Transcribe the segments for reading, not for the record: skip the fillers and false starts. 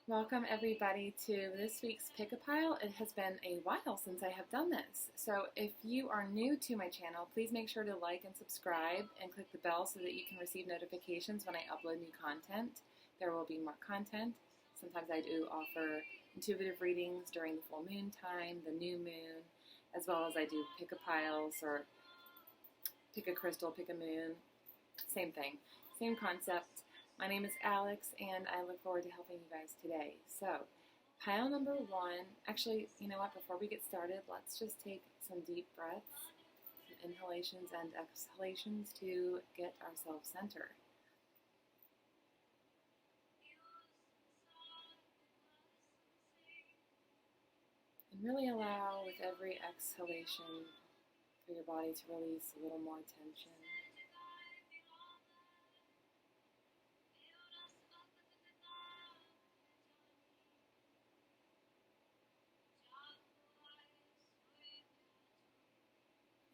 Welcome everybody to this week's Pick-a-Pile. It has been a while since I have done this. So if you are new to my channel, please make sure to like and subscribe and click the bell so that you can receive notifications when I upload new content. There will be more content. Sometimes I do offer intuitive readings during the full moon time, the new moon, as well as I do pick-a-piles or pick a crystal, pick a moon. Same thing, same concept. My name is Alex, and I look forward to helping you guys today. So, pile number one, actually, you know what, before we get started, let's just take some deep breaths, some inhalations and exhalations to get ourselves centered. And really allow, with every exhalation, for your body to release a little more tension.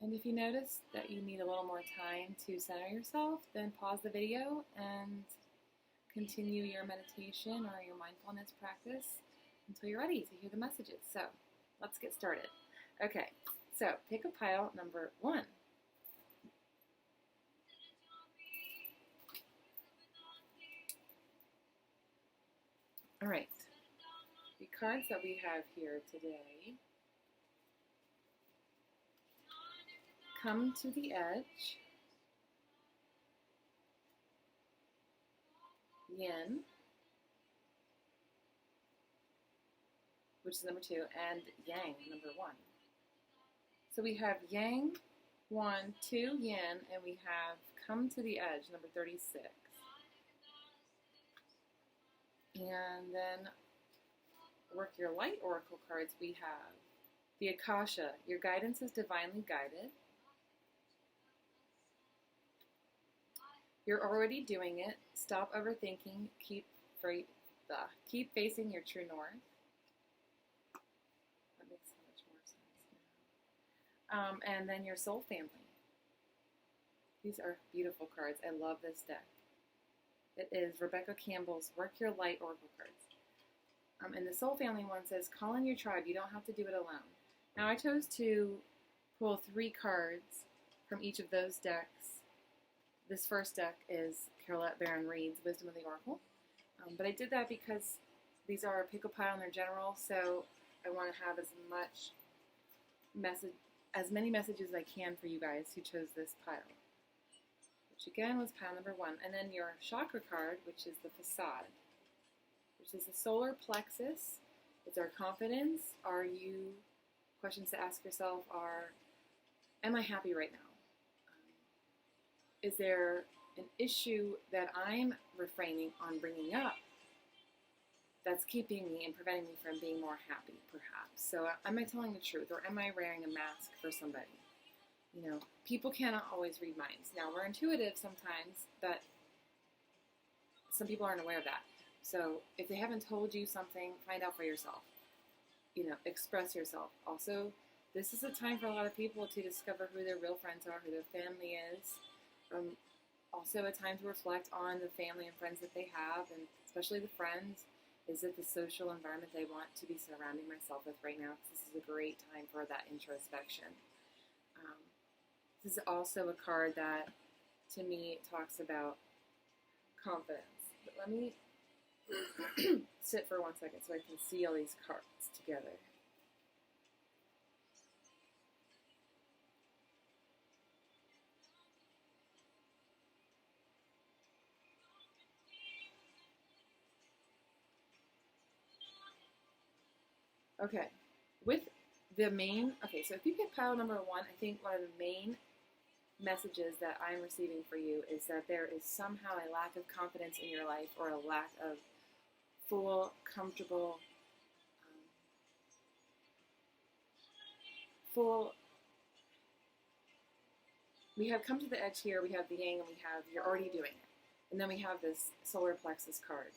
And if you notice that you need a little more time to center yourself, then pause the video and continue your meditation or your mindfulness practice until you're ready to hear the messages. So let's get started. Okay, so pick a pile number one. All right, the cards that we have here today come to the edge, yin, which is number 2, and yang, number 1. So we have yang, 1, 2, yin, and we have come to the edge, number 36. And then work your light oracle cards, we have the Akasha, your guidance is divinely guided. You're already doing it. Stop overthinking. Keep facing your true north. That makes so much more sense now. And then your soul family. These are beautiful cards. I love this deck. It is Rebecca Campbell's Work Your Light Oracle cards. And the soul family one says, call in your tribe. You don't have to do it alone. Now I chose to pull 3 cards from each of those decks. This first deck is Carolette Baron Reed's Wisdom of the Oracle. But I did that because these are a pick-a-pile and they're general, so I want to have as many messages as I can for you guys who chose this pile. Which again was pile number 1. And then your chakra card, which is the facade, which is the solar plexus. It's our confidence. Questions to ask yourself are, am I happy right now? Is there an issue that I'm refraining on bringing up that's keeping me and preventing me from being more happy, perhaps? So am I telling the truth, or am I wearing a mask for somebody? You know, people cannot always read minds. Now, we're intuitive sometimes, but some people aren't aware of that. So if they haven't told you something, find out for yourself. You know, express yourself. Also, this is a time for a lot of people to discover who their real friends are, who their family is. Also a time to reflect on the family and friends that they have, and especially the friends. Is it the social environment they want to be surrounding myself with right now? Because this is a great time for that introspection. This is also a card that, to me, talks about confidence. But let me sit for 1 second so I can see all these cards together. Okay, so if you pick pile number 1, I think one of the main messages that I'm receiving for you is that there is somehow a lack of confidence in your life, or a lack of full, comfortable, we have come to the edge here, we have the yang, and we have you're already doing it. And then we have this solar plexus card,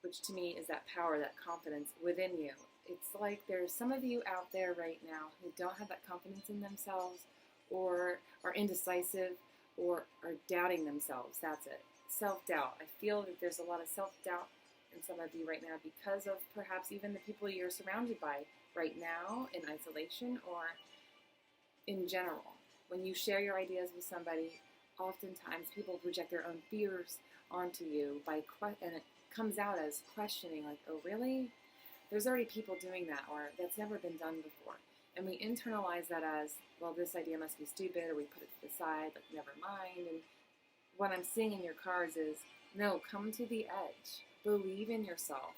which to me is that power, that confidence within you. It's like there's some of you out there right now who don't have that confidence in themselves, or are indecisive, or are doubting themselves. That's it. Self-doubt. I feel that there's a lot of self-doubt in some of you right now because of perhaps even the people you're surrounded by right now in isolation or in general. When you share your ideas with somebody, oftentimes people project their own fears onto you and it comes out as questioning, like, oh, really? There's already people doing that, or that's never been done before. And we internalize that as, well, this idea must be stupid, or we put it to the side, like, never mind. And what I'm seeing in your cards is, no, come to the edge. Believe in yourself.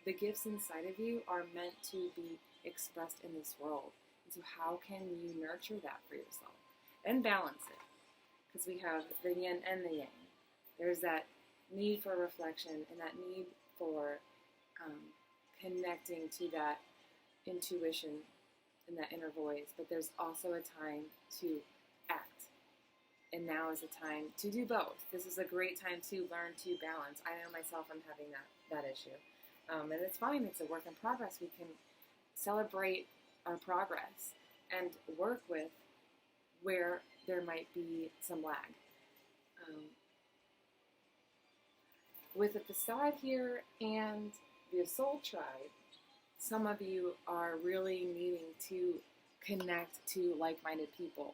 The gifts inside of you are meant to be expressed in this world. And so how can you nurture that for yourself? And balance it. Because we have the yin and the yang. There's that need for reflection and that need for connecting to that intuition and that inner voice. But there's also a time to act. And now is the time to do both. This is a great time to learn to balance. I know myself, I'm having that issue. And it's fine. It's a work in progress. We can celebrate our progress and work with where there might be some lag. With the facade here and the soul tribe, some of you are really needing to connect to like-minded people.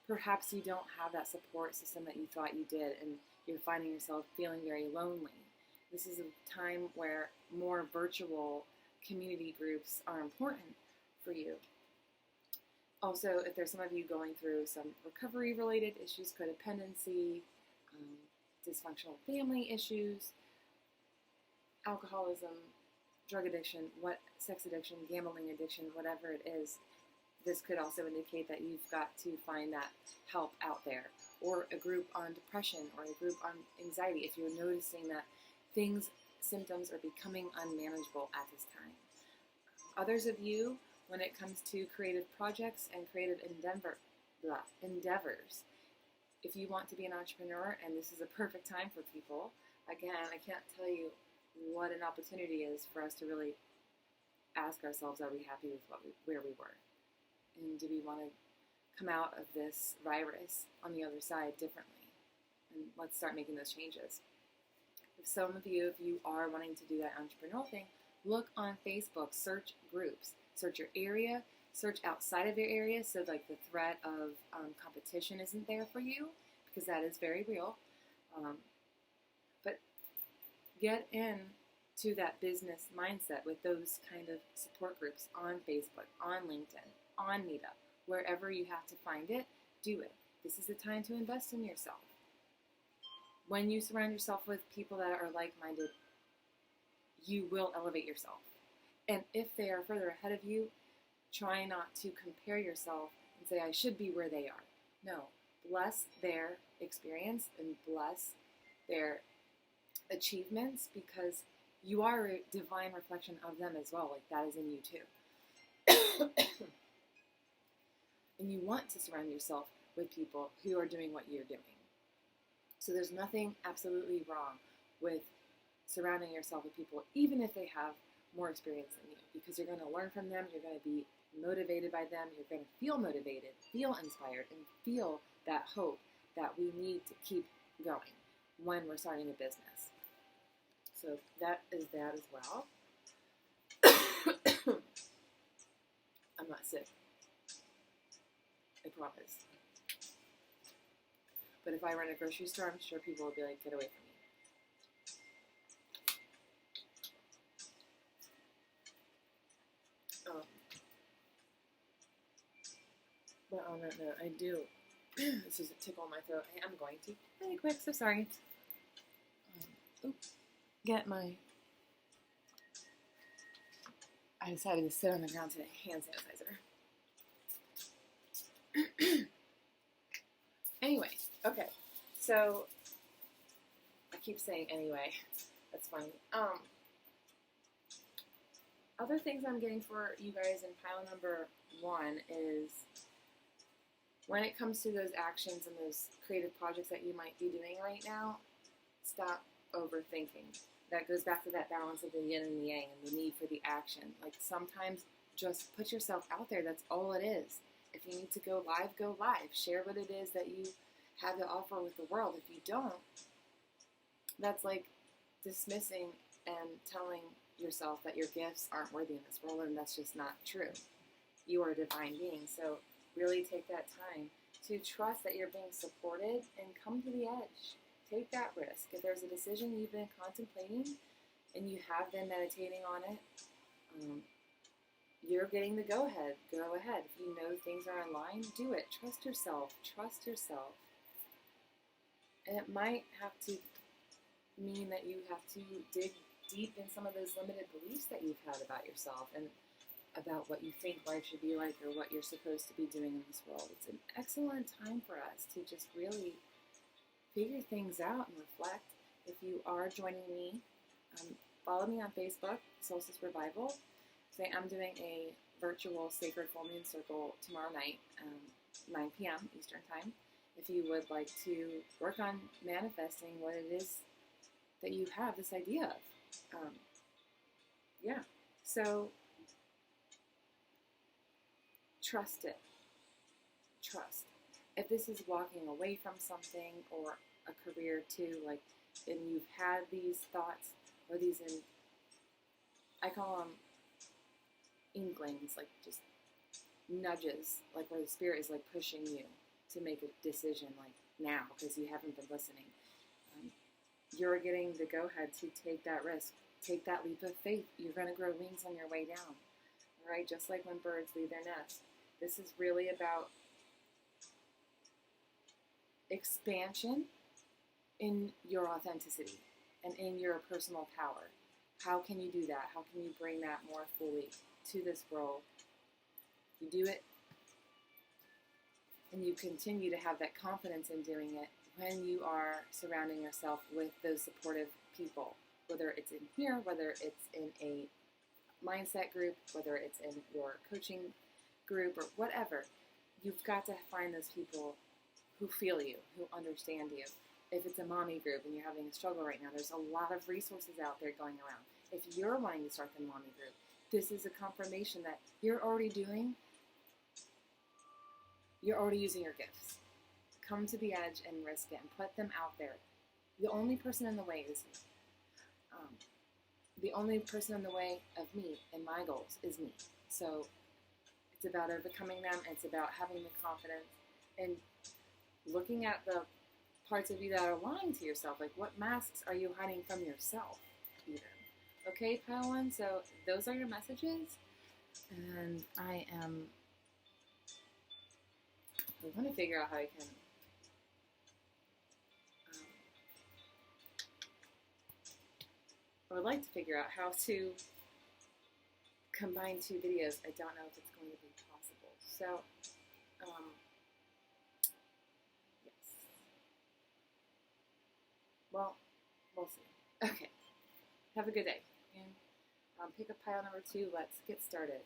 Perhaps you don't have that support system that you thought you did, and you're finding yourself feeling very lonely. This is a time where more virtual community groups are important for you. Also, if there's some of you going through some recovery-related issues, codependency, dysfunctional family issues, alcoholism, drug addiction, sex addiction, gambling addiction, whatever it is, this could also indicate that you've got to find that help out there, or a group on depression, or a group on anxiety, if you're noticing that symptoms are becoming unmanageable at this time. Others of you, when it comes to creative projects and creative endeavors, if you want to be an entrepreneur, and this is a perfect time for people, again, I can't tell you what an opportunity is for us to really ask ourselves, are we happy with where we were? And do we want to come out of this virus on the other side differently? And let's start making those changes. If you are wanting to do that entrepreneurial thing, look on Facebook, search groups, search your area, search outside of your area, so like the threat of competition isn't there for you, because that is very real. But get in to that business mindset with those kind of support groups on Facebook, on LinkedIn, on Meetup, wherever you have to find it, do it. This is the time to invest in yourself. When you surround yourself with people that are like-minded, you will elevate yourself. And if they are further ahead of you, try not to compare yourself and say, I should be where they are. No, bless their experience and bless their achievements, because you are a divine reflection of them as well. Like, that is in you too. And you want to surround yourself with people who are doing what you're doing. So there's nothing absolutely wrong with surrounding yourself with people, even if they have more experience than you, because you're going to learn from them, you're going to be motivated by them, you're going to feel motivated, feel inspired, and feel that hope that we need to keep going when we're starting a business. So that is that as well. I'm not sick, I promise. But if I run a grocery store, I'm sure people will be like, get away from me. But on that note, I do, this is a tickle in my throat. I am going to, really quick, so sorry. I decided to sit on the ground today, hand sanitizer. Anyway, okay, so I keep saying anyway, that's funny. Other things I'm getting for you guys in pile number 1 is, when it comes to those actions and those creative projects that you might be doing right now, stop overthinking. That goes back to that balance of the yin and the yang and the need for the action. Like, sometimes just put yourself out there. That's all it is. If you need to go live, go live. Share what it is that you have to offer with the world. If you don't, That's like dismissing and telling yourself that your gifts aren't worthy in this world, and that's just not true. You are a divine being, so really take that time to trust that you're being supported and come to the edge. Take that risk. If there's a decision you've been contemplating and you have been meditating on it, you're getting the go-ahead. Go ahead. If you know things are in line, do it. Trust yourself. Trust yourself. And it might have to mean that you have to dig deep in some of those limited beliefs that you've had about yourself and about what you think life should be like or what you're supposed to be doing in this world. It's an excellent time for us to just really figure things out and reflect. If you are joining me, follow me on Facebook, Solstice Revival. So I'm doing a virtual Sacred Full Moon Circle tomorrow night, 9 p.m. Eastern Time. If you would like to work on manifesting what it is that you have this idea of. So trust it. Trust. If this is walking away from something or a career too, like, and you've had these thoughts or these, I call them inklings, like just nudges, like where the spirit is like pushing you to make a decision, like now, because you haven't been listening. You're getting the go-ahead to take that risk. Take that leap of faith. You're going to grow wings on your way down. All right? Just like when birds leave their nest. This is really about expansion in your authenticity and in your personal power. How can you do that? How can you bring that more fully to this world? You do it, and you continue to have that confidence in doing it when you are surrounding yourself with those supportive people, whether it's in here, whether it's in a mindset group, whether it's in your coaching group or whatever. You've got to find those people who feel you, who understand you. If it's a mommy group and you're having a struggle right now, there's a lot of resources out there going around. If you're wanting to start the mommy group, this is a confirmation that you're already using your gifts. Come to the edge and risk it and put them out there. The only person in the way is me. The only person in the way of me and my goals is me. So it's about overcoming them. It's about having the confidence and looking at the parts of you that are lying to yourself. Like, what masks are you hiding from yourself, even? Okay, pile one. So those are your messages. And I want to figure out how I can I would like to figure out how to combine two videos. I don't know if it's going to be possible. So, yes. Well, we'll see. Okay. Have a good day. And pick up pile number 2. Let's get started.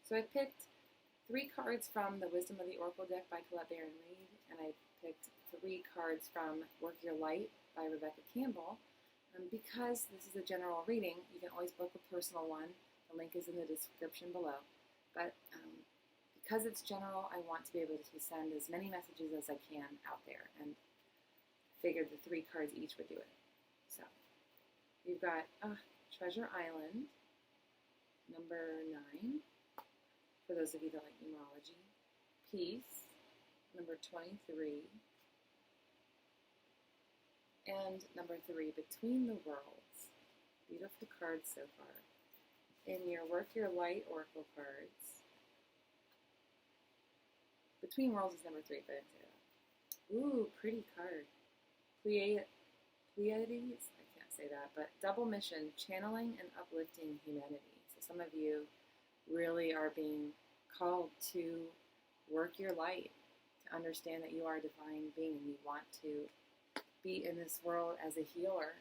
So I picked 3 cards from the Wisdom of the Oracle deck by Colette Baron Reed, and I picked 3 cards from Work Your Light by Rebecca Campbell. Because this is a general reading, you can always book a personal one. The link is in the description below. But because it's general, I want to be able to send as many messages as I can out there, and figured the 3 cards each would do it. So you've got Treasure Island, number 9, for those of you that like numerology. Peace, number 23. And number 3, Between the Worlds. Beautiful cards so far. In your Work Your Light Oracle cards, Between Worlds is number 3, but I didn't say that. Ooh, pretty card. Pleiades? I can't say that, but double mission, channeling and uplifting humanity. So some of you really are being called to work your light, to understand that you are a divine being and you want to be in this world as a healer.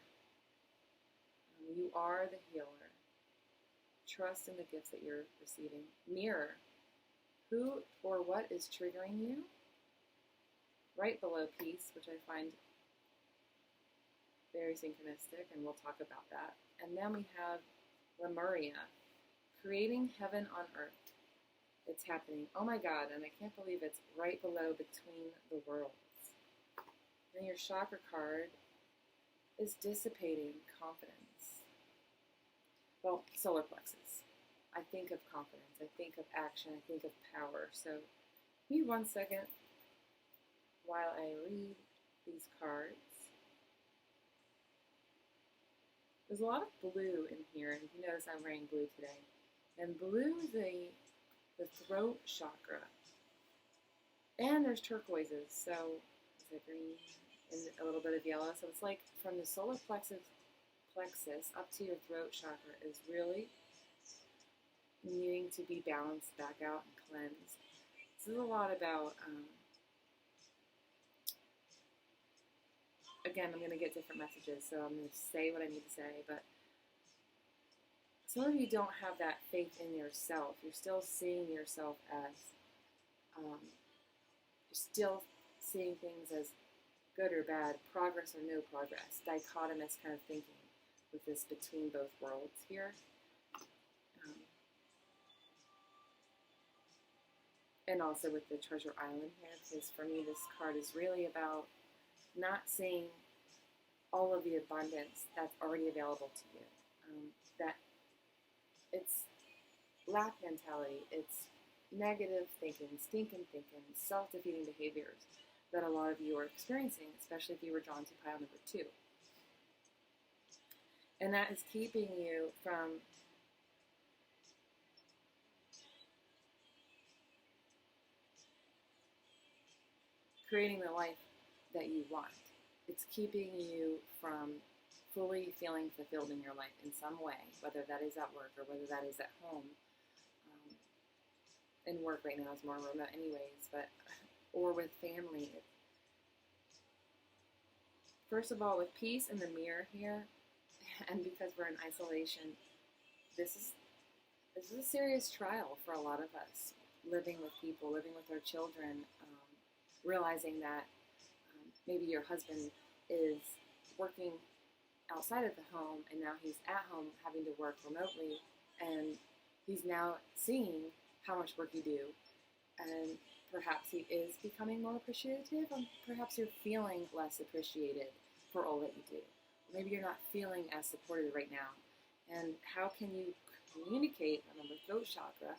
You are the healer. Trust in the gifts that you're receiving. Mirror. Who or what is triggering you? Right below Peace, which I find very synchronistic, and we'll talk about that. And then we have Lemuria. Creating heaven on earth. It's happening. Oh my God, and I can't believe it's right below Between the Worlds. Then your chakra card is dissipating confidence. Well, solar plexus. I think of confidence, I think of action, I think of power. So give me 1 second while I read these cards. There's a lot of blue in here, and if you notice I'm wearing blue today. And blue is the throat chakra. And there's turquoises, so it's like green and a little bit of yellow. So it's like from the solar plexus up to your throat chakra is really needing to be balanced back out and cleansed. This is a lot about, again, I'm going to get different messages, so I'm going to say what I need to say, but some of you don't have that faith in yourself. You're still seeing yourself as, you're still seeing things as good or bad, progress or no progress, dichotomous kind of thinking with this between both worlds here. And also with the Treasure Island here, because for me this card is really about not seeing all of the abundance that's already available to you. That it's lack mentality, it's negative thinking, stinking thinking, self-defeating behaviors that a lot of you are experiencing, especially if you were drawn to pile number 2. And that is keeping you from creating the life that you want. It's keeping you from fully feeling fulfilled in your life in some way, whether that is at work or whether that is at home. And work right now is more remote anyways, but or with family. First of all, with peace in the mirror here, and because we're in isolation, this is a serious trial for a lot of us. Living with people, living with our children, realizing that maybe your husband is working outside of the home and now he's at home having to work remotely, and he's now seeing how much work you do, and perhaps he is becoming more appreciative, and perhaps you're feeling less appreciated for all that you do. Maybe you're not feeling as supported right now. And how can you communicate, remember, throat chakra,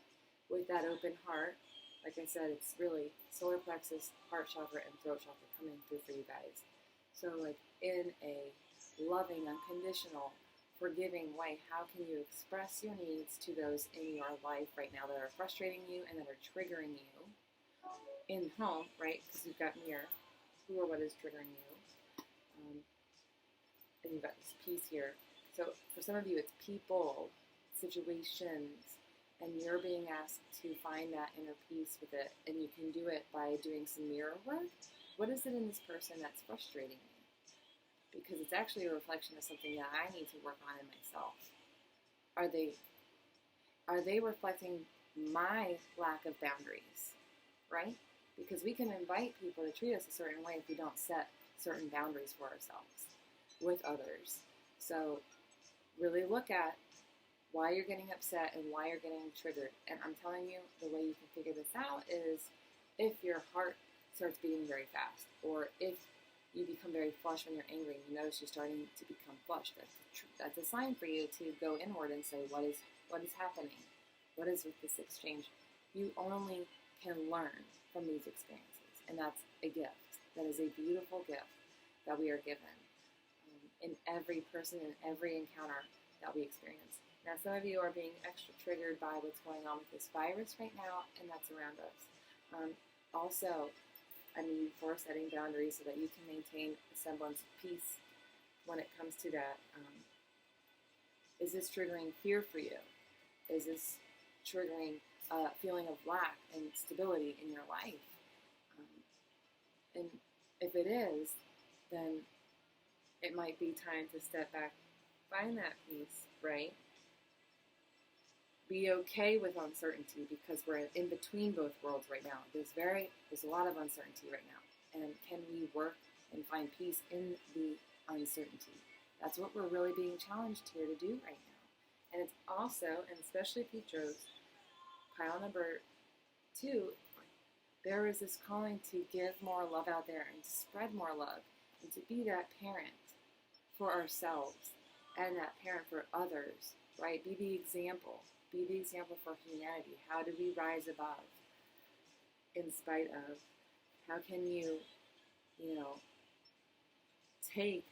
with that open heart? Like I said, it's really solar plexus, heart chakra, and throat chakra coming through for you guys. So like in a loving, unconditional, forgiving way, how can you express your needs to those in your life right now that are frustrating you and that are triggering you in home, right? Because you've got mirror, who or what is triggering you. And you've got this piece here. So for some of you, it's people, situations, and you're being asked to find that inner peace with it. And you can do it by doing some mirror work. What is it in this person that's frustrating me? Because it's actually a reflection of something that I need to work on in myself. Are they reflecting my lack of boundaries, right? Because we can invite people to treat us a certain way if we don't set certain boundaries for ourselves with others. So really look at why you're getting upset and why you're getting triggered. And I'm telling you, the way you can figure this out is if your heart starts beating very fast, or if you become very flush when you're angry and you notice you're starting to become flush, that's a sign for you to go inward and say, what is happening? What is with this exchange? You only can learn from these experiences, and that's a gift. That is a beautiful gift that we are given in every person, in every encounter that we experience. Now, some of you are being extra triggered by what's going on with this virus right now, and that's around us. Also, I mean, for setting boundaries so that you can maintain a semblance of peace when it comes to that. Is this triggering fear for you? Is this triggering a feeling of lack and stability in your life? And if it is, then it might be time to step back, find that peace, right? Be okay with uncertainty, because we're in between both worlds right now. There's a lot of uncertainty right now. And can we work and find peace in the uncertainty? That's what we're really being challenged here to do right now. And it's also, and especially if you chose pile number 2, there is this calling to give more love out there and to spread more love and to be that parent for ourselves and that parent for others, right? Be the example. Be the example for humanity. How do we rise above in spite of? How can you, take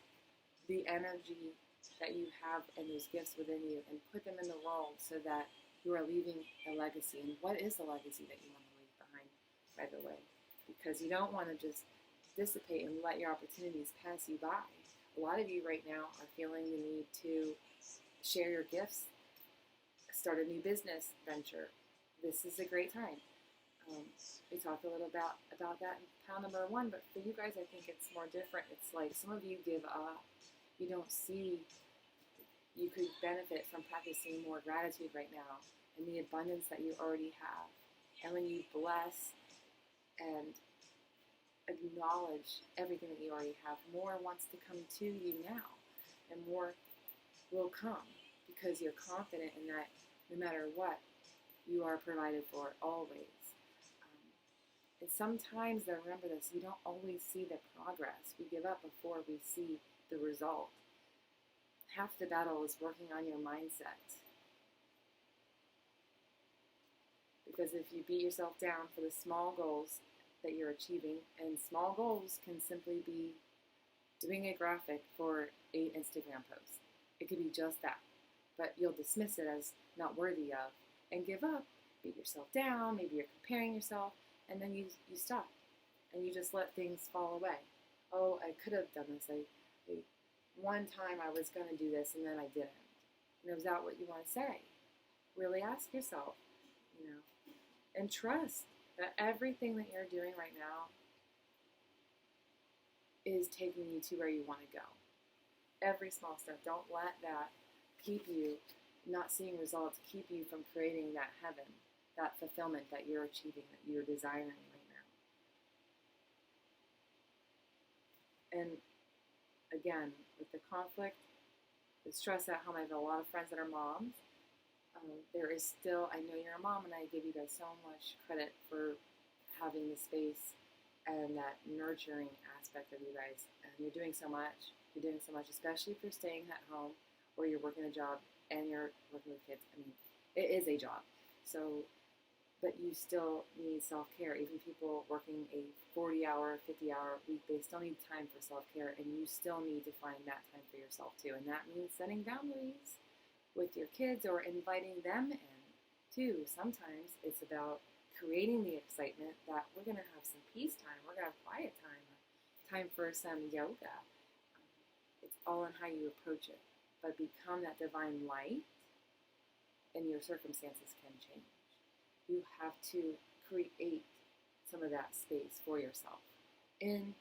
the energy that you have and those gifts within you and put them in the world so that you are leaving a legacy? And what is the legacy that you want to leave behind, by the way? Because you don't want to just dissipate and let your opportunities pass you by. A lot of you right now are feeling the need to share your gifts, start a new business venture. This is a great time. We talked a little about that in pound number 1, but for you guys, I think it's more different. It's like some of you give up. You don't see you could benefit from practicing more gratitude right now and the abundance that you already have. And when you bless and acknowledge everything that you already have, more wants to come to you now, and more will come because you're confident in that no matter what, you are provided for always. And sometimes, though, remember this, we don't always see the progress. We give up before we see the result. Half the battle is working on your mindset. Because if you beat yourself down for the small goals that you're achieving, and small goals can simply be doing a graphic for an Instagram post. It could be just that. But you'll dismiss it as not worthy of and give up, beat yourself down, maybe you're comparing yourself, and then you stop and you just let things fall away. Oh, I could have done this. One time I was going to do this and then I didn't. And is that what you want to say? Really ask yourself, and trust that everything that you're doing right now is taking you to where you want to go. Every small step. Don't let that keep you not seeing results, keep you from creating that heaven, that fulfillment that you're achieving, that you're desiring right now. And again, with the conflict, the stress at home, I have a lot of friends that are moms. There is still, I know you're a mom, and I give you guys so much credit for having the space and that nurturing aspect of you guys. And you're doing so much. You're doing so much, especially if you're staying at home or you're working a job and you're working with kids. I mean, it is a job. So, but you still need self-care. Even people working a 40-hour, 50-hour week, they still need time for self-care, and you still need to find that time for yourself too. And that means setting boundaries with your kids or inviting them in too. Sometimes it's about creating the excitement that we're going to have some peace time, we're going to have quiet time, time for some yoga. It's all in how you approach it. But become that divine light, and your circumstances can change. You have to create some of that space for yourself in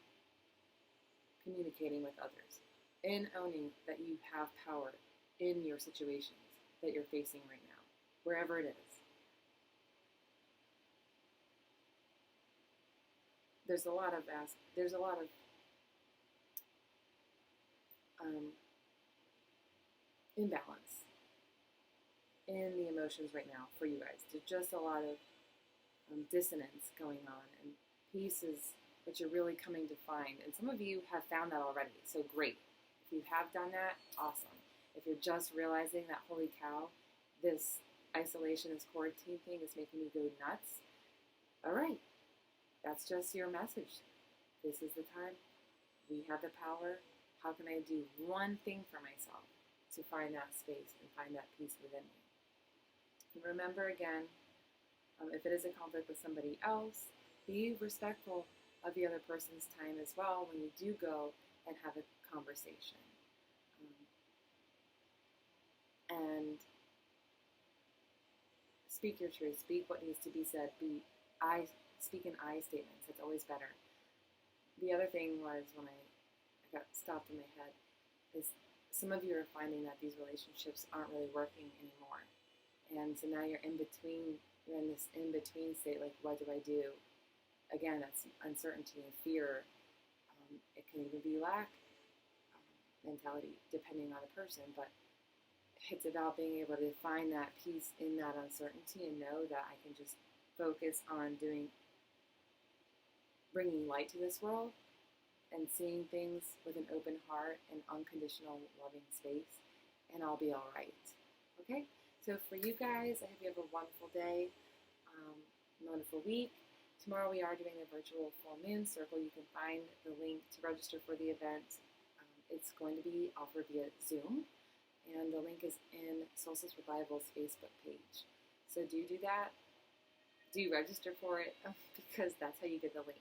communicating with others, in owning that you have power in your situations that you're facing right now, wherever it is. There's a lot of imbalance in the emotions right now for you guys. There's just a lot of dissonance going on, and peace is what you're really coming to find. And some of you have found that already, so great. If you have done that, awesome. If you're just realizing that, holy cow, this isolation, this quarantine thing is making me go nuts, all right, that's just your message. This is the time. We have the power. How can I do one thing for myself to find that space and find that peace within me? And remember again, if it is a conflict with somebody else, be respectful of the other person's time as well when you do go and have a conversation. And speak your truth. Speak what needs to be said. Speak in I statements. It's always better. The other thing was when I got stopped in my head is some of you are finding that these relationships aren't really working anymore. And so now you're in between. You're in this in-between state, like, what do I do? Again, that's uncertainty and fear. It can even be lack mentality, depending on the person. But it's about being able to find that peace in that uncertainty and know that I can just focus on bringing light to this world and seeing things with an open heart and unconditional loving space, and I'll be all right. Okay? So for you guys, I hope you have a wonderful day, wonderful week. Tomorrow we are doing a virtual full moon circle. You can find the link to register for the event. It's going to be offered via Zoom, and the link is in Solstice Revival's Facebook page. So do that. Do register for it because that's how you get the link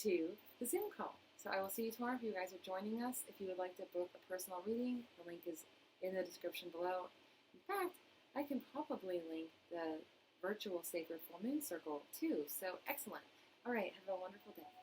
to the Zoom call. So I will see you tomorrow if you guys are joining us. If you would like to book a personal reading, the link is in the description below. In fact, I can probably link the virtual Sacred Full Moon Circle too. So excellent. All right, have a wonderful day.